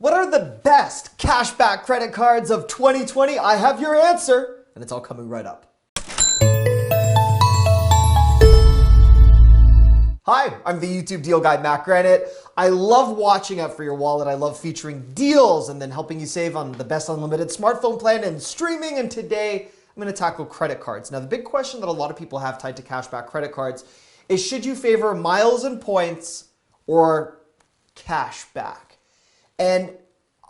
What are the best cashback credit cards of 2020? I have your answer, and it's all coming right up. Hi, I'm the YouTube deal guy, Matt Granite. I love watching out for your wallet. I love featuring deals and then helping you save on the best unlimited smartphone plan and streaming. And today, I'm going to tackle credit cards. Now, the big question that a lot of people have tied to cashback credit cards is, should you favor miles and points or cashback? And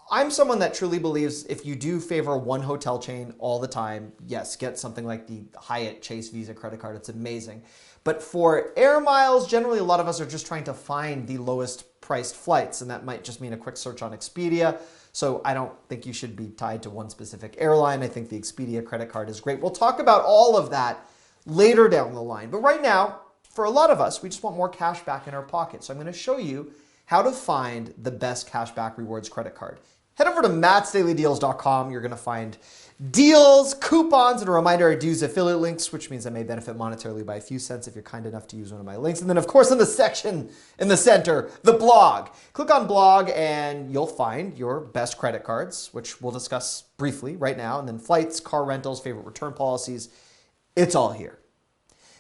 I'm someone that truly believes if you do favor one hotel chain all the time, yes, get something like the Hyatt Chase Visa credit card. It's amazing. But for air miles, generally a lot of us are just trying to find the lowest priced flights, and that might just mean a quick search on Expedia. So I don't think you should be tied to one specific airline. I think the Expedia credit card is great. We'll talk about all of that later down the line. But right now, for a lot of us, we just want more cash back in our pocket. So I'm going to show you how to find the best cashback rewards credit card. Head over to mattsdailydeals.com. You're going to find deals, coupons, and a reminder I do use affiliate links, which means I may benefit monetarily by a few cents if you're kind enough to use one of my links. And then, of course, in the section in the center, the blog. Click on blog and you'll find your best credit cards, which we'll discuss briefly right now. And then flights, car rentals, favorite return policies. It's all here.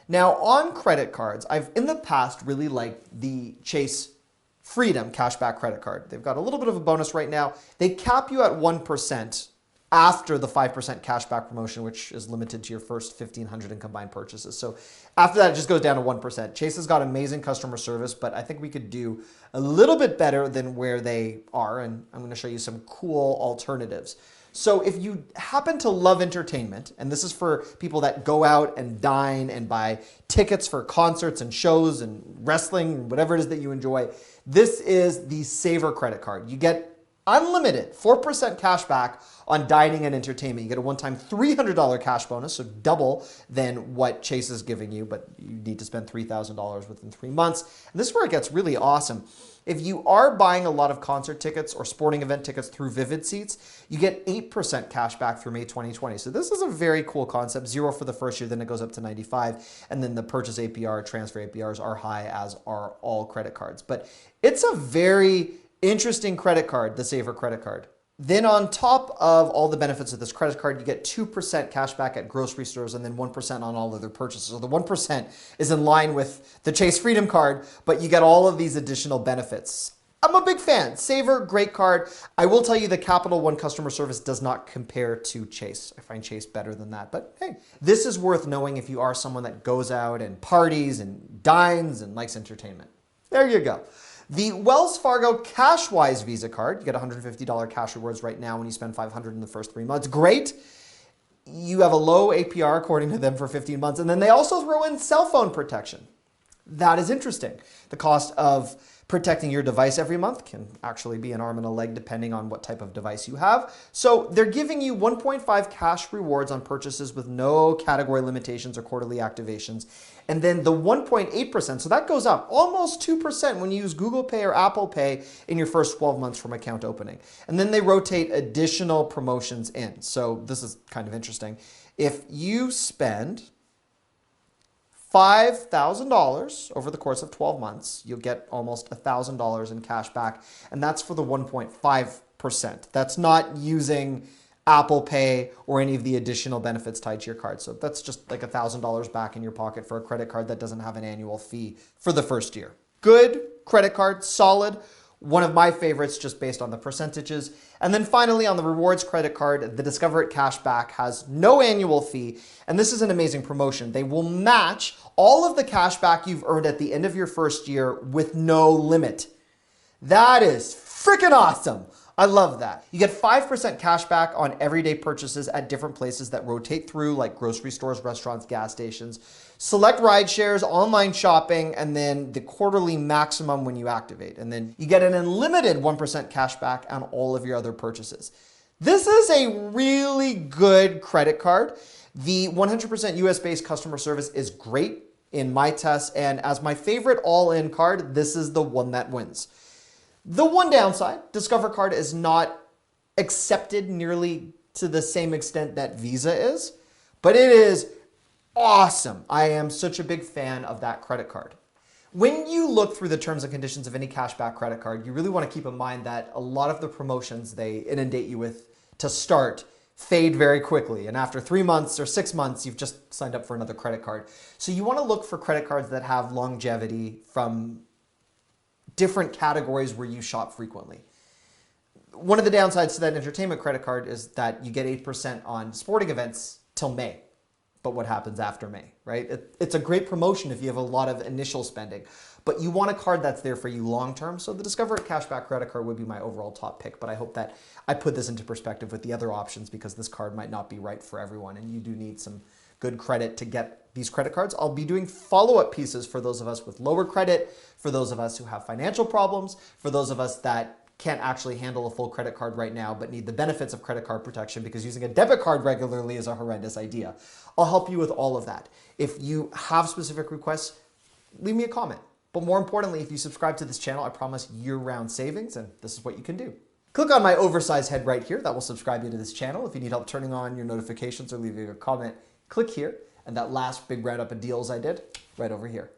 Now, on credit cards, I've in the past really liked the Chase Freedom cashback credit card. They've got a little bit of a bonus right now. They cap you at 1% after the 5% cashback promotion, which is limited to your first 1,500 in combined purchases. So after that, it just goes down to 1%. Chase has got amazing customer service, but I think we could do a little bit better than where they are. And I'm going to show you some cool alternatives. So if you happen to love entertainment, and this is for people that go out and dine and buy tickets for concerts and shows and wrestling, whatever it is that you enjoy, this is the Saver credit card. You get unlimited 4% cash back on dining and entertainment. You get a one-time $300 cash bonus, so double than what Chase is giving you, but you need to spend $3,000 within 3 months. And this is where it gets really awesome. If you are buying a lot of concert tickets or sporting event tickets through Vivid Seats, you get 8% cash back through May 2020. So this is a very cool concept. 0 for the first year, then it goes up to 95. And then the purchase APR, transfer APRs are high, as are all credit cards. But it's a very interesting credit card, the Saver credit card. Then on top of all the benefits of this credit card, you get 2% cash back at grocery stores and then 1% on all other purchases. So the 1% is in line with the Chase Freedom card, but you get all of these additional benefits. I'm a big fan. Saver, great card. I will tell you the Capital One customer service does not compare to Chase. I find Chase better than that. But hey, this is worth knowing if you are someone that goes out and parties and dines and likes entertainment. There you go. The Wells Fargo Cashwise Visa card, you get $150 cash rewards right now when you spend $500 in the first 3 months. Great. You have a low APR according to them for 15 months. And then they also throw in cell phone protection. That is interesting. The cost of protecting your device every month can actually be an arm and a leg depending on what type of device you have. So they're giving you 1.5 cash rewards on purchases with no category limitations or quarterly activations. And then the 1.8%, so that goes up almost 2% when you use Google Pay or Apple Pay in your first 12 months from account opening. And then they rotate additional promotions in. So this is kind of interesting. If you spend $5,000 over the course of 12 months, you'll get almost $1,000 in cash back, and that's for the 1.5%. That's not using Apple Pay or any of the additional benefits tied to your card. So that's just like $1,000 back in your pocket for a credit card that doesn't have an annual fee for the first year. Good credit card, solid. One of my favorites just based on the percentages. And then finally on the rewards credit card, the Discover It Cashback has no annual fee. And this is an amazing promotion. They will match all of the cash back you've earned at the end of your first year with no limit. That is freaking awesome. I love that. You get 5% cash back on everyday purchases at different places that rotate through, like grocery stores, restaurants, gas stations, select ride shares, online shopping, and then the quarterly maximum when you activate. And then you get an unlimited 1% cash back on all of your other purchases. This is a really good credit card. The 100% US-based customer service is great in my tests, and as my favorite all-in card, this is the one that wins. The one downside, Discover Card is not accepted nearly to the same extent that Visa is, but it is awesome. I am such a big fan of that credit card. When you look through the terms and conditions of any cashback credit card, you really want to keep in mind that a lot of the promotions they inundate you with to start fade very quickly. And after 3 months or 6 months, you've just signed up for another credit card. So you want to look for credit cards that have longevity from different categories where you shop frequently. One of the downsides to that entertainment credit card is that you get 8% on sporting events till May. But what happens after May, right? It's a great promotion if you have a lot of initial spending, but you want a card that's there for you long term. So the Discover It Cashback credit card would be my overall top pick, but I hope that I put this into perspective with the other options because this card might not be right for everyone and you do need some good credit to get these credit cards. I'll be doing follow-up pieces for those of us with lower credit, for those of us who have financial problems, for those of us that can't actually handle a full credit card right now, but need the benefits of credit card protection because using a debit card regularly is a horrendous idea. I'll help you with all of that. If you have specific requests, leave me a comment. But more importantly, if you subscribe to this channel, I promise year-round savings, and this is what you can do. Click on my oversized head right here. That will subscribe you to this channel. If you need help turning on your notifications or leaving a comment, click here. And that last big roundup of deals I did, right over here.